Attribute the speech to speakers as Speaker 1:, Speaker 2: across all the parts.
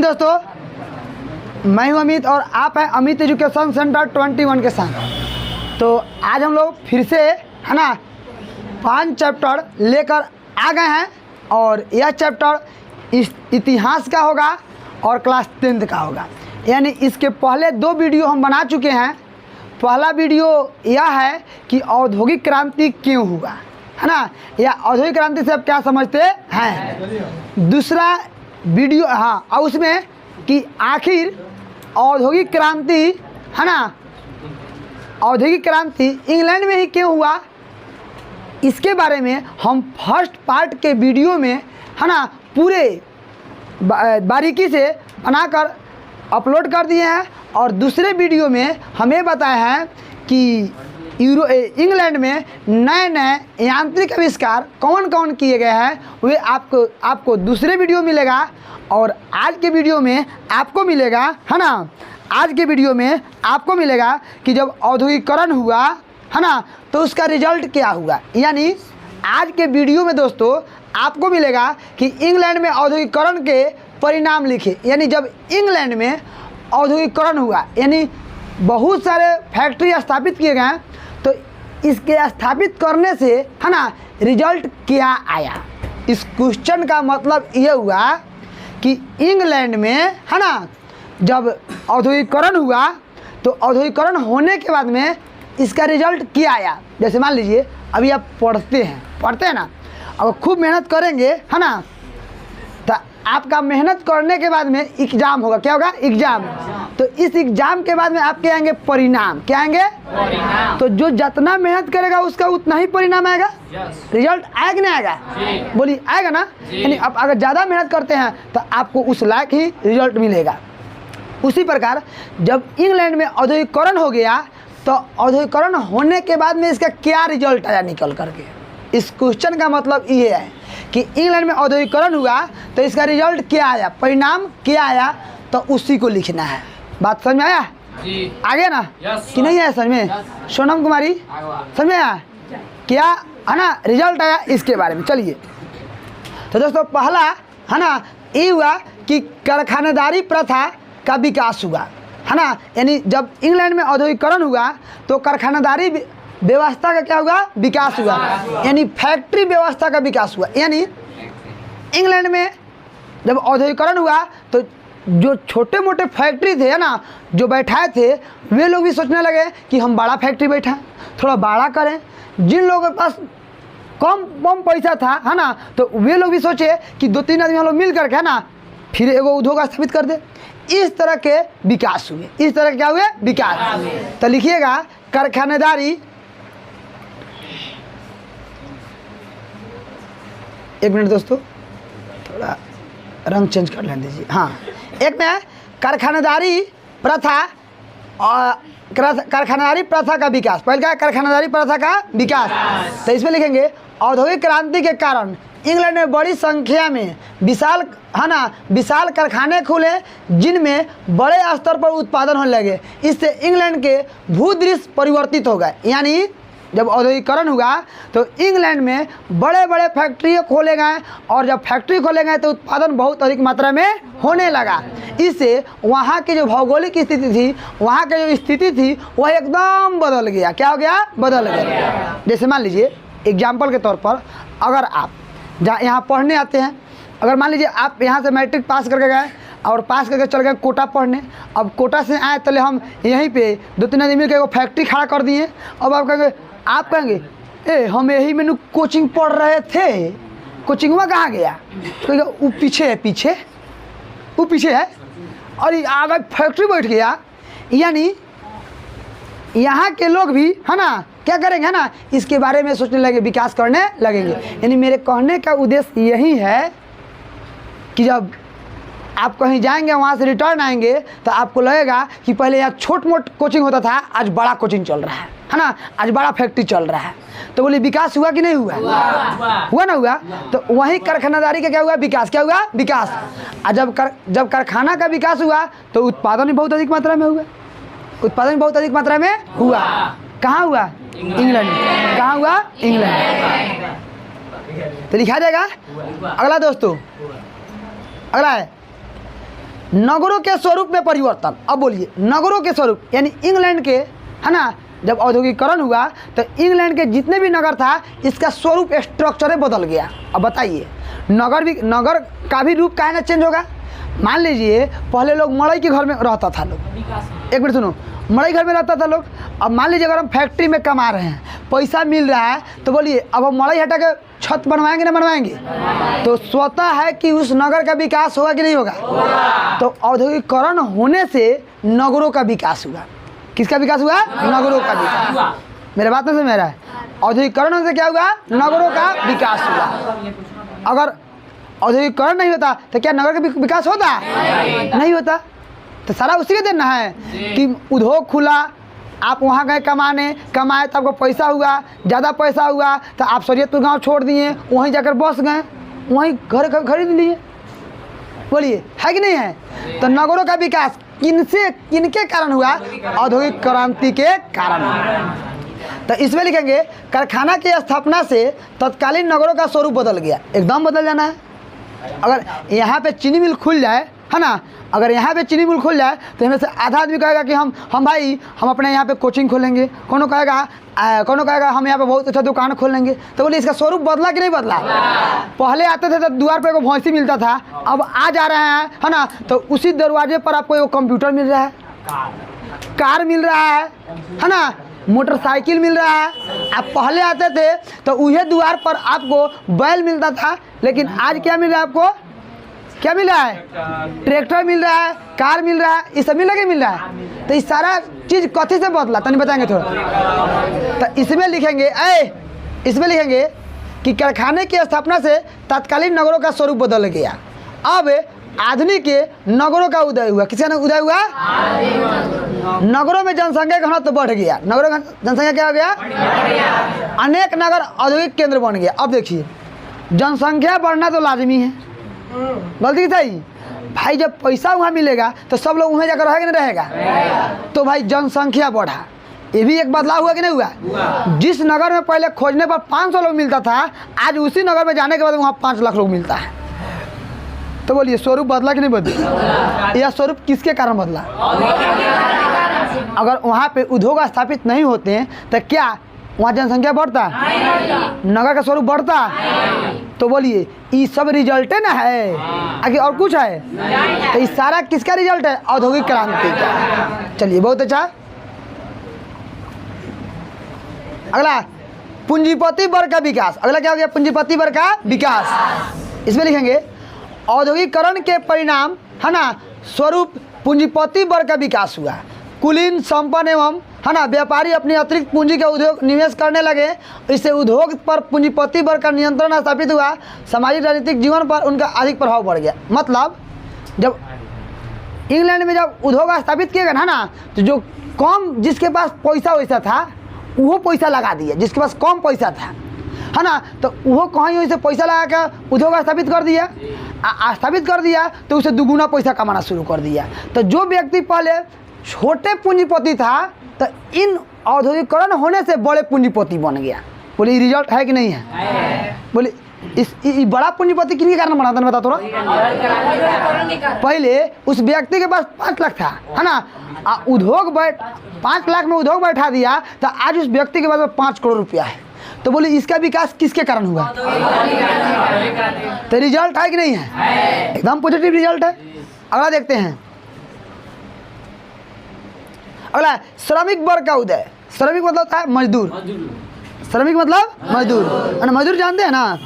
Speaker 1: दोस्तों, मैं हूं अमित और आप हैं अमित एजुकेशन सेंटर 21 के साथ। तो आज हम लोग फिर से है ना 5 चैप्टर लेकर आ गए हैं और यह चैप्टर इतिहास का होगा और क्लास 10th का होगा। यानी इसके पहले 2 वीडियो हम बना चुके हैं। पहला वीडियो यह है कि औद्योगिक क्रांति क्यों हुआ, है ना, या औद्योगिक क्रांति से आप क्या समझते हैं। दूसरा वीडियो और उसमें कि आखिर औद्योगिक क्रांति, है ना, औद्योगिक क्रांति इंग्लैंड में ही क्यों हुआ, इसके बारे में हम फर्स्ट पार्ट के वीडियो में, है ना, पूरे बारीकी से बनाकर अपलोड कर दिए हैं। और दूसरे वीडियो में हमें बताया है कि इंग्लैंड में नए नए यांत्रिक आविष्कार कौन कौन किए गए हैं, वे आपको दूसरे वीडियो मिलेगा। और आज के वीडियो में आपको मिलेगा, है ना, आज के वीडियो में आपको मिलेगा कि जब औद्योगिकरण हुआ, है ना, तो उसका रिजल्ट क्या हुआ। यानी आज के वीडियो में दोस्तों आपको मिलेगा कि इंग्लैंड में औद्योगिकरण के परिणाम लिखे। यानी जब इंग्लैंड में औद्योगिकरण हुआ, यानी बहुत सारे फैक्ट्री स्थापित किए गए, तो इसके स्थापित करने से, है ना, रिजल्ट क्या आया। इस क्वेश्चन का मतलब ये हुआ कि इंग्लैंड में, है ना, जब औद्योगिकरण हुआ तो औद्योगिकरण होने के बाद में इसका रिजल्ट क्या आया। जैसे मान लीजिए अभी आप पढ़ते हैं ना, अब खूब मेहनत करेंगे, है ना, तो आपका मेहनत करने के बाद में एग्ज़ाम होगा। क्या होगा? एग्ज़ाम। तो इस एग्ज़ाम के बाद में आपके आएंगे परिणाम। क्या आएंगे? परिणाम। तो जो जितना मेहनत करेगा उसका उतना ही परिणाम आएगा। रिजल्ट आएगा कि नहीं आएगा? बोलिए आएगा ना। यानी आप अगर ज़्यादा मेहनत करते हैं तो आपको उस लायक ही रिजल्ट मिलेगा। उसी प्रकार जब इंग्लैंड में औद्योगिकरण हो गया तो औद्योगिकरण होने के बाद में इसका क्या रिजल्ट आया निकल करके। इस क्वेश्चन का मतलब ये है कि इंग्लैंड में औद्योगिकरण हुआ तो इसका रिजल्ट क्या आया, परिणाम क्या आया, तो उसी को लिखना है। बात समझ में आया? आ गया ना? कि नहीं आया समझ में? सोनम कुमारी समझ में आया क्या, है ना, रिजल्ट आया इसके बारे में। चलिए तो दोस्तों पहला, है ना, ये हुआ कि कारखानेदारी प्रथा का विकास हुआ, है ना। यानी जब इंग्लैंड में औद्योगिकरण हुआ तो कारखानेदारी व्यवस्था का क्या हुआ, विकास हुआ। यानी फैक्ट्री व्यवस्था का विकास हुआ। यानी इंग्लैंड में जब औद्योगिकरण हुआ तो जो छोटे मोटे फैक्ट्री थे, है ना, जो बैठाए थे, वे लोग भी सोचने लगे कि हम बड़ा फैक्ट्री बैठाएं, थोड़ा बड़ा करें। जिन लोगों के पास कम पैसा था, है ना, तो वे लोग भी सोचे कि 2-3 आदमी हम लोग मिल करके, है ना, फिर एगो उद्योग स्थापित कर दे। इस तरह के विकास हुए। इस तरह क्या हुए? विकास। तो लिखिएगा कारखानेदारी, एक मिनट दोस्तों, थोड़ा रंग चेंज कर लेने दीजिए। हाँ, एक में कारखानेदारी प्रथा और कारखानेदारी प्रथा का विकास। पहले क्या? कारखानेदारी प्रथा का विकास। तो इसमें लिखेंगे औद्योगिक क्रांति के कारण इंग्लैंड में बड़ी संख्या में विशाल, है ना, विशाल कारखाने खुले जिनमें बड़े स्तर पर उत्पादन होने लगे। इससे इंग्लैंड के भूदृश्य परिवर्तित हो गए। यानी जब औद्योगिकरण हुआ तो इंग्लैंड में बड़े बड़े फैक्ट्री खोले गए और जब फैक्ट्री खोले गए तो उत्पादन बहुत अधिक मात्रा में होने लगा। इससे वहाँ की जो भौगोलिक स्थिति थी, वहाँ की जो स्थिति थी, वह एकदम बदल गया। क्या हो गया? बदल गया। जैसे मान लीजिए एग्जाम्पल के तौर पर, अगर आप जहाँ यहाँ पढ़ने आते हैं, अगर मान लीजिए आप यहाँ से मैट्रिक पास करके गए और पास करके चल गए कोटा पढ़ने। अब कोटा से आए तो हम यहीं पे 2-3 आदमी मिल के वो फैक्ट्री खड़ा कर दिए। अब आप कहेंगे ए हम यही में कोचिंग पढ़ रहे थे, कोचिंग में कहाँ गया? तो वो पीछे है, वो पीछे है और आगे फैक्ट्री बैठ गया। यानी यहाँ के लोग भी, है ना, क्या करेंगे, है ना, इसके बारे में सोचने लगे, विकास करने लगेंगे। यानी मेरे कहने का उद्देश्य यही है कि जब आप कहीं जाएंगे, वहाँ से रिटर्न आएंगे तो आपको लगेगा कि पहले यहाँ छोट मोट कोचिंग होता था, आज बड़ा कोचिंग चल रहा है ना, आज बड़ा फैक्ट्री चल रहा है। तो बोले विकास हुआ कि नहीं हुआ? हुआ ना हुआ। तो वहीं कारखानेदारी का क्या हुआ? विकास। क्या हुआ? विकास। और जब कारखाना का विकास हुआ तो उत्पादन भी बहुत अधिक मात्रा में हुआ। उत्पादन बहुत अधिक मात्रा में हुआ। कहाँ हुआ? इंग्लैंड में। कहाँ हुआ? इंग्लैंड। तो लिखा जाएगा। अगला दोस्तों, अगला है नगरों के स्वरूप में परिवर्तन। अब बोलिए नगरों के स्वरूप, यानी इंग्लैंड के, है ना, जब औद्योगिकरण हुआ तो इंग्लैंड के जितने भी नगर था इसका स्वरूप स्ट्रक्चर बदल गया। अब बताइए नगर का भी रूप काहे ना चेंज होगा। मान लीजिए पहले लोग मड़ई के घर में रहता था लोग, एक मिनट सुनो, मड़ई घर में रहता था लोग। अब मान लीजिए अगर हम फैक्ट्री में कमा रहे हैं, पैसा मिल रहा है, तो बोलिए अब हम मड़ई हटा के छत बनवाएंगे ना बनवाएंगे? तो स्वतः है कि उस नगर का विकास होगा कि नहीं होगा? तो औद्योगिकरण होने से नगरों का विकास हुआ। किसका विकास हुआ? नगरों का विकास। मेरे बात में समझ रहा है? औद्योगिकरण होने से क्या हुआ? नगरों का विकास हुआ। अगर औद्योगिकरण नहीं होता तो क्या नगर का विकास होता? नहीं होता। तो सारा उसी के देना है कि उद्योग खुला, आप वहाँ गए कमाए तो आपको पैसा हुआ, ज़्यादा पैसा हुआ तो आप शरीयतपुर गांव छोड़ दिए, वहीं जाकर बस गए, वहीं घर खरीद लिए। बोलिए है कि नहीं है? तो नगरों का विकास किनके कारण हुआ? औद्योगिक क्रांति के कारण। तो इसमें लिखेंगे कारखाना की स्थापना से तत्कालीन नगरों का स्वरूप बदल गया, एकदम बदल जाना है। अगर यहाँ पे चीनी मिल खुल जाए, है ना, अगर यहाँ पे चीनी मिल खुल जाए तो इनमें से आधा आदमी कहेगा कि हम भाई हम अपने यहाँ पे कोचिंग खोलेंगे, कोनो कहेगा हम यहाँ पे बहुत अच्छा दुकान खोलेंगे। तो बोलिए इसका स्वरूप बदला कि नहीं बदला? पहले आते थे तो द्वार पे एगो भैंसी मिलता था, अब आ जा रहे हैं, है ना, तो उसी दरवाजे पर आपको एगो कंप्यूटर मिल रहा है, कार मिल रहा है ना, मोटरसाइकिल मिल रहा है। आप पहले आते थे तो उहे द्वार पर आपको बैल मिलता था, लेकिन आज क्या मिल रहा है आपको? क्या मिल रहा है? ट्रैक्टर मिल रहा है, कार मिल रहा है, ये सब मिल रहा है। तो ये सारा चीज़ कथी से बदला तनी बताएंगे थोड़ा? तो इसमें लिखेंगे कि कारखाने की स्थापना से तत्कालीन नगरों का स्वरूप बदल गया। अब आधुनिक नगरों का उदय हुआ। किसका उदय हुआ? नगरों में जनसंख्या घनत्व तो बढ़ गया। नगरों का जनसंख्या क्या हो गया? अनेक नगर औद्योगिक केंद्र बन गया। अब देखिए जनसंख्या बढ़ना तो लाजमी है, गलती की सही भाई। जब पैसा वहाँ मिलेगा तो सब लोग वहाँ जाकर रहेगा नहीं रहेगा? तो भाई जनसंख्या बढ़ा, ये भी एक बदलाव हुआ कि नहीं हुआ? जिस नगर में पहले खोजने पर 500 लोग मिलता था, आज उसी नगर में जाने के बाद वहाँ 5 लाख लोग मिलता है। तो बोलिए स्वरूप बदला कि नहीं बदला? यह स्वरूप किसके कारण बदला? अगर वहाँ पे उद्योग स्थापित नहीं होते हैं तो क्या वहाँ जनसंख्या बढ़ता? नगर का स्वरूप बढ़ता? तो बोलिए ये सब रिजल्ट है ना है, आगे और कुछ है? तो ये सारा किसका रिजल्ट है? औद्योगिक क्रांति का। चलिए बहुत अच्छा। अगला पूंजीपति वर्ग का विकास। अगला क्या हो गया? पूंजीपति वर्ग का विकास। इसमें लिखेंगे औद्योगिकरण के परिणाम, है ना, स्वरूप पूंजीपति वर्ग का विकास हुआ। कुलीन संपन्न एवं, है ना, व्यापारी अपनी अतिरिक्त पूंजी का उद्योग निवेश करने लगे। इससे उद्योग पर पूंजीपति वर्ग का नियंत्रण स्थापित हुआ। सामाजिक राजनीतिक जीवन पर उनका अधिक प्रभाव बढ़ गया। मतलब जब इंग्लैंड में जब उद्योग स्थापित किए गए ना, तो जो कम जिसके पास पैसा था वो पैसा लगा दिया, जिसके पास कम पैसा था, है ना, तो वो कहीं वहीं से पैसा लगा कर उद्योग स्थापित कर दिया। स्थापित कर दिया तो उसे दुगुना पैसा कमाना शुरू कर दिया। तो जो व्यक्ति पहले छोटे पूंजीपति था तो इन औद्योगिकरण होने से बड़े पूंजीपति बन गया। बोले रिजल्ट है कि नहीं है? बोले इस बड़ा पूंजीपति किन के कारण बना था? बता थोड़ा। पहले उस व्यक्ति के पास 5 लाख था, है ना, 5 लाख में उद्योग बैठा दिया तो आज उस व्यक्ति के पास 5 करोड़ रुपया है। तो बोले इसका विकास किसके कारण हुआ? तो रिजल्ट है कि नहीं है? एकदम पॉजिटिव रिजल्ट है। अगला देखते हैं। अगला श्रमिक वर्ग का उदय। श्रमिक मतलब होता है मजदूर। श्रमिक मतलब मजदूर। मजदूर जानते हैं ना,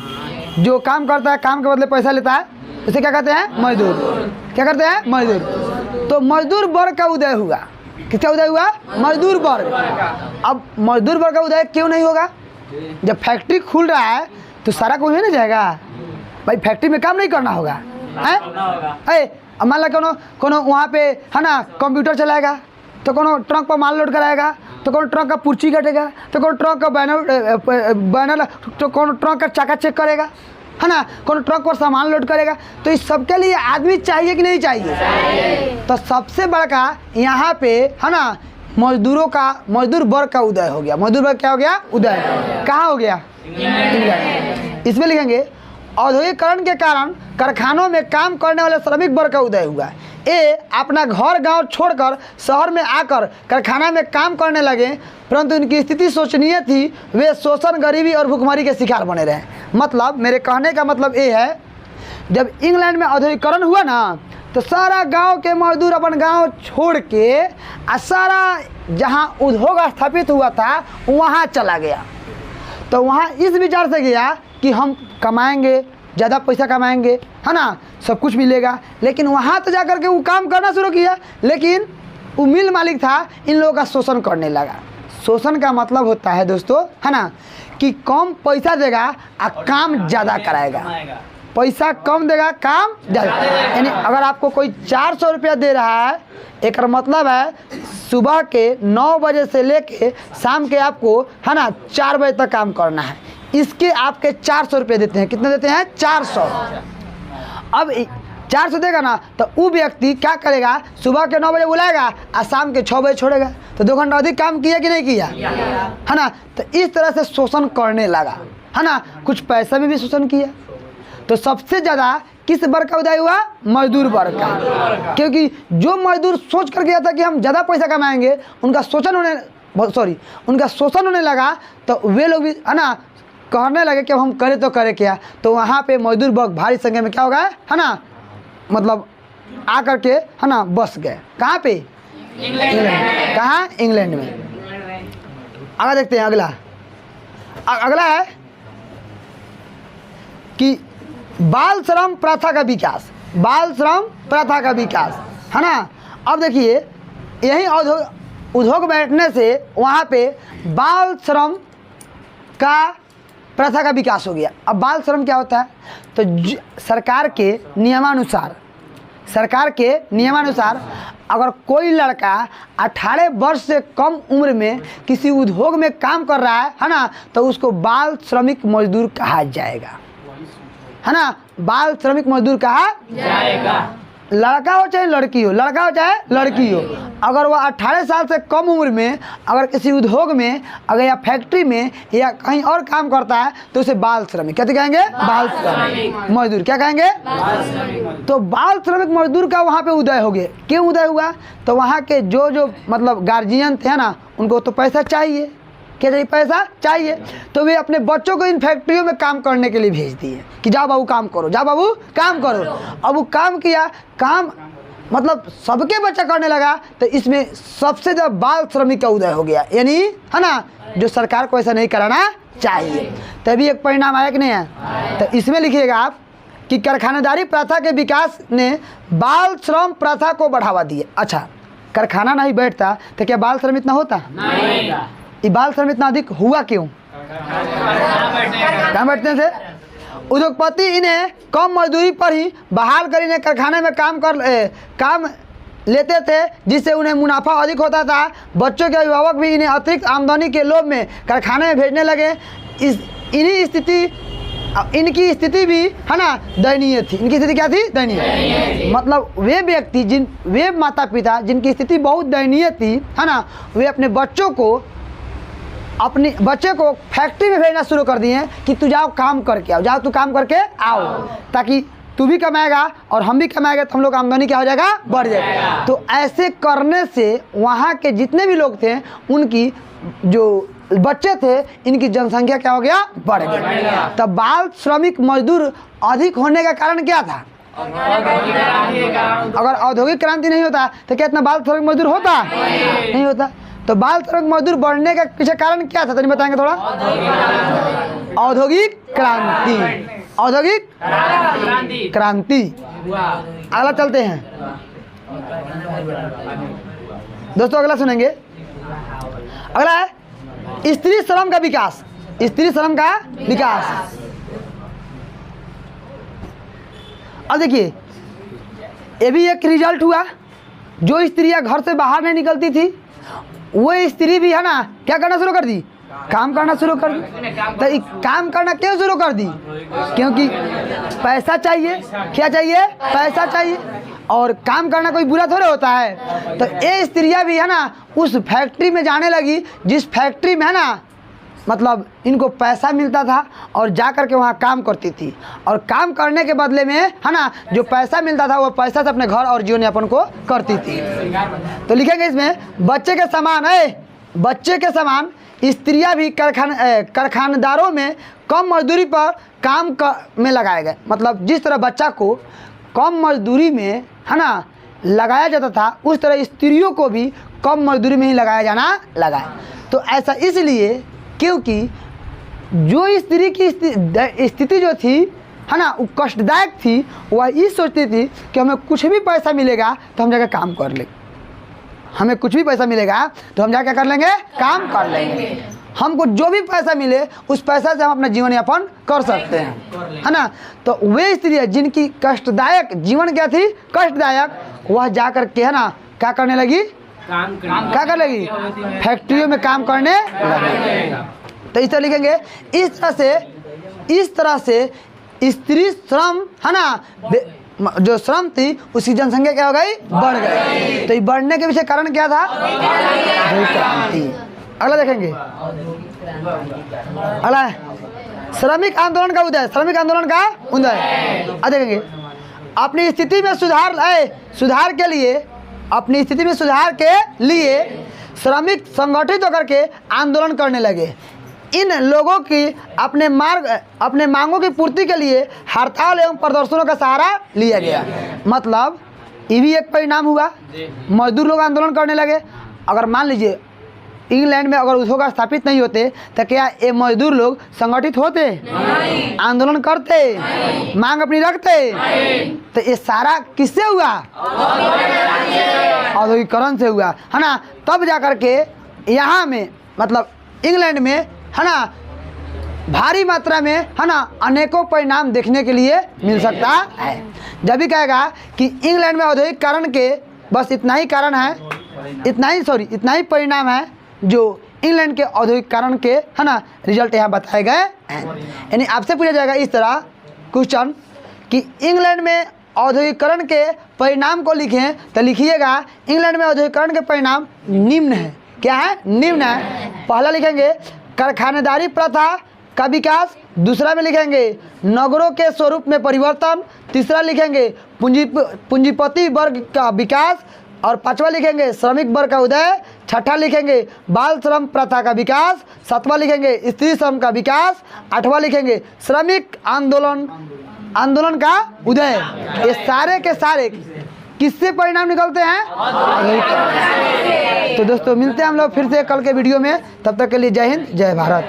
Speaker 1: जो काम करता है, काम के बदले पैसा लेता है, उसे क्या कहते हैं? मजदूर। क्या करते हैं? मजदूर। तो मजदूर वर्ग का उदय हुआ। किसका उदय हुआ? मजदूर वर्ग। अब मजदूर वर्ग का उदय क्यों नहीं होगा? जब फैक्ट्री खुल रहा है तो सारा कोई है ना जाएगा भाई, फैक्ट्री में काम नहीं करना होगा, है? मान लो कोनो वहाँ पे, है ना, कंप्यूटर चलाएगा, तो कोनो ट्रक पर माल लोड कराएगा, तो कोनो ट्रक का पर्ची कटेगा, तो कोनो ट्रक का बैनर, तो कोनो ट्रक का चाका चेक करेगा, है ना, कोनो ट्रक पर सामान लोड करेगा। तो इस सबके लिए आदमी चाहिए कि नहीं चाहिए? तो सबसे बड़ा यहाँ पे, है ना, मजदूर वर्ग का उदय हो गया। मजदूर वर्ग क्या हो गया? उदय। कहाँ हो गया? इंग्लैंड। इसमें लिखेंगे औद्योगिकरण के कारण कारखानों में काम करने वाले श्रमिक वर्ग का उदय हुआ। ये अपना घर गांव छोड़कर शहर में आकर कारखाना में काम करने लगे, परंतु इनकी स्थिति शोचनीय थी। वे शोषण, गरीबी और भुखमरी के शिकार बने रहे। मतलब मेरे कहने का मतलब ये है, जब इंग्लैंड में औद्योगिकरण हुआ ना, तो सारा गांव के मजदूर अपन गांव छोड़ के सारा जहां उद्योग स्थापित हुआ था वहां चला गया। तो वहां इस विचार से गया कि हम कमाएंगे, ज़्यादा पैसा कमाएंगे, है ना, सब कुछ मिलेगा। लेकिन वहाँ तो जा कर के वो काम करना शुरू किया, लेकिन वो मिल मालिक था, इन लोगों का शोषण करने लगा। शोषण का मतलब होता है दोस्तों, है ना, कि कम पैसा देगा और काम ज़्यादा कराएगा। पैसा कम देगा, काम ज़्यादा। यानी अगर आपको कोई 400 रुपया दे रहा है, एक मतलब है सुबह के 9 बजे से लेके शाम के आपको, है ना, 4 बजे तक काम करना है। इसके आपके 400 रुपये देते हैं। कितने देते हैं? 400। अब 400 देगा ना, तो वो व्यक्ति क्या करेगा, सुबह के 9 बजे बुलाएगा और शाम के 6 बजे छोड़ेगा। तो 2 घंटा अधिक काम किया कि नहीं किया, है ना। तो इस तरह से शोषण करने लगा, है ना। कुछ पैसा में भी शोषण किया। तो सबसे ज़्यादा किस वर्ग का उदय हुआ? मजदूर वर्ग का। क्योंकि जो मजदूर सोच कर गया था कि हम ज़्यादा पैसा कमाएंगे, उनका शोषण होने लगा। तो वे लोग भी, है ना, कहने लगे कि हम करें तो करें क्या। तो वहाँ पे मजदूर वर्ग भारी संख्या में क्या हो गया, है ना, मतलब आकर के, है ना, बस गए। कहाँ पे? इंग्लैंड। कहाँ? इंग्लैंड में। आगे देखते हैं अगला अगला है कि बाल श्रम प्रथा का विकास। बाल श्रम प्रथा का विकास, है ना। अब देखिए, यही उद्योग बैठने से वहाँ पे बाल श्रम का प्रथा का विकास हो गया। अब बाल श्रम क्या होता है? तो सरकार के नियमानुसार अगर कोई लड़का 18 वर्ष से कम उम्र में किसी उद्योग में काम कर रहा है ना, तो उसको बाल श्रमिक मजदूर कहा जाएगा, है ना। बाल श्रमिक मजदूर कहा जाएगा। लड़का हो चाहे लड़की हो, लड़का हो चाहे लड़की हो, अगर वह 18 साल से कम उम्र में अगर किसी उद्योग में अगर या फैक्ट्री में या कहीं और काम करता है, तो उसे बाल श्रमिक क्या कहेंगे? बाल श्रमिक मजदूर क्या कहेंगे? तो बाल श्रमिक मजदूर का वहाँ पे उदय हो गया। क्यों उदय हुआ? तो वहाँ के जो मतलब गार्जियन थे ना, उनको तो पैसा चाहिए। क्या चाहिए? पैसा चाहिए। तो वे अपने बच्चों को इन फैक्ट्रियों में काम करने के लिए भेज दिए कि जाओ बाबू काम करो, जाओ बाबू काम करो। अब वो काम किया, काम मतलब सबके बच्चा करने लगा। तो इसमें सबसे ज़्यादा बाल श्रमिक का उदय हो गया, यानी, है ना, जो सरकार को ऐसा नहीं कराना चाहिए। तभी एक परिणाम आया कि नहीं है? तो इसमें लिखिएगा आप कि कारखानेदारी प्रथा के विकास ने बाल श्रम प्रथा को बढ़ावा दिया। अच्छा, कारखाना नहीं बैठता तो क्या बाल श्रम इतना होता? नहीं। ये बाल श्रम इतना अधिक हुआ क्यों? कहाँ बैठते थे? उद्योगपति इन्हें कम मजदूरी पर ही बहाल कर इन्हें कारखाने में काम लेते थे, जिससे उन्हें मुनाफा अधिक होता था। बच्चों के अभिभावक भी इन्हें अतिरिक्त आमदनी के लोभ में कारखाने में भेजने लगे। इनकी स्थिति भी, है ना, दयनीय थी। इनकी स्थिति क्या थी? दयनीय। मतलब वे माता पिता जिनकी स्थिति बहुत दयनीय थी, है ना, वे अपने बच्चे को फैक्ट्री में भेजना शुरू कर दिए कि तू जाओ काम करके आओ, जाओ तू काम करके आओ, ताकि तू भी कमाएगा और हम भी कमाएंगे, तो हम लोग आमदनी क्या हो जाएगा? बढ़ जाएगा। तो ऐसे करने से वहाँ के जितने भी लोग थे, उनकी जो बच्चे थे, इनकी जनसंख्या क्या हो गया? बढ़ गया। तब बाल श्रमिक मजदूर अधिक होने का कारण क्या था? अगर औद्योगिक क्रांति नहीं होता तो क्या इतना बाल श्रमिक मजदूर होता? नहीं होता। तो बाल श्रमिक मजदूर बढ़ने का पीछे कारण क्या था? तो नहीं बताएंगे थोड़ा? औद्योगिक क्रांति। औद्योगिक क्रांति। अगला चलते हैं दोस्तों, अगला सुनेंगे। अगला है स्त्री श्रम का विकास। स्त्री श्रम का विकास। अब देखिए, ये भी एक रिजल्ट हुआ। जो स्त्रियां घर से बाहर नहीं निकलती थी, वो स्त्री भी, है ना, क्या करना शुरू कर दी? काम करना शुरू कर दी। तो काम करना क्यों शुरू कर दी? क्योंकि पैसा चाहिए। क्या चाहिए? पैसा चाहिए। और काम करना कोई बुरा थोड़ा होता है। तो ये स्त्रियां भी, है ना, उस फैक्ट्री में जाने लगी जिस फैक्ट्री में, है ना, मतलब इनको पैसा मिलता था और जा कर के वहाँ काम करती थी, और काम करने के बदले में है ना जो पैसा मिलता था वो पैसा से अपने घर और जीवन यापन को करती थी। तो लिखेंगे इसमें बच्चे के समान है, बच्चे के समान स्त्रियां भी कारखानदारों में कम मजदूरी पर में लगाए गए। मतलब जिस तरह बच्चा को कम मजदूरी में है ना लगाया जाता था, उस तरह स्त्रियों को भी कम मजदूरी में ही लगाया जाना लगा। तो ऐसा इसलिए क्योंकि जो स्त्री की स्थिति जो थी है ना वो कष्टदायक थी, वह ये सोचती थी कि हमें कुछ भी पैसा मिलेगा तो हम जाकर काम कर लेंगे, हमें कुछ भी पैसा मिलेगा तो हम जाकर कर लेंगे, काम कर लेंगे, हमको जो भी पैसा मिले उस पैसा से हम अपना जीवन यापन कर सकते हैं, है ना। तो वे स्त्री जिनकी कष्टदायक जीवन क्या थी, कष्टदायक, वह जाकर के है ना क्या करने लगी, क्या करने लगी, फैक्ट्रियों में काम करने लगी। तो इस तरह लिखेंगे, इस तरह से स्त्री श्रम है ना जो श्रम थी उसकी जनसंख्या क्या हो गई, बढ़ गई। तो ये बढ़ने के पीछे कारण क्या था, क्रांति। अगला देखेंगे, अगला श्रमिक आंदोलन का उदय, श्रमिक आंदोलन का उदय। देखेंगे अपनी स्थिति में सुधार के लिए, अपनी स्थिति में सुधार के लिए श्रमिक संगठित होकर के आंदोलन करने लगे। इन लोगों की अपने मांगों की पूर्ति के लिए हड़ताल एवं प्रदर्शनों का सहारा लिया गया। मतलब ये भी एक परिणाम हुआ, मजदूर लोग आंदोलन करने लगे। अगर मान लीजिए इंग्लैंड में अगर उद्योग स्थापित नहीं होते तो क्या ये मजदूर लोग संगठित होते, आंदोलन करते, मांग अपनी रखते? तो ये सारा किससे हुआ, औद्योगिकरण से हुआ, है ना। तब जाकर के यहाँ में मतलब इंग्लैंड में है ना भारी मात्रा में है ना अनेकों परिणाम देखने के लिए मिल सकता है। जब भी कहेगा कि इंग्लैंड में औद्योगिकरण के बस इतना ही कारण है, इतना ही परिणाम है जो इंग्लैंड के औद्योगिकरण के है ना रिजल्ट यहाँ बताए गए हैं। यानी आपसे पूछा जाएगा इस तरह क्वेश्चन कि इंग्लैंड में औद्योगिकरण के परिणाम को लिखें, तो लिखिएगा इंग्लैंड में औद्योगिकरण के परिणाम निम्न है। क्या है, निम्न है। पहला लिखेंगे कारखानेदारी प्रथा का विकास, दूसरा में लिखेंगे नगरों के स्वरूप में परिवर्तन, तीसरा लिखेंगे पूंजीपति वर्ग का विकास, और पांचवा लिखेंगे श्रमिक वर्ग का उदय, छठा लिखेंगे बाल श्रम प्रथा का विकास, सातवां लिखेंगे स्त्री श्रम का विकास, आठवां लिखेंगे श्रमिक आंदोलन का उदय। ये सारे के सारे किससे परिणाम निकलते हैं? तो दोस्तों मिलते हैं हम लोग फिर से कल के वीडियो में, तब तक के लिए जय हिंद, जय भारत।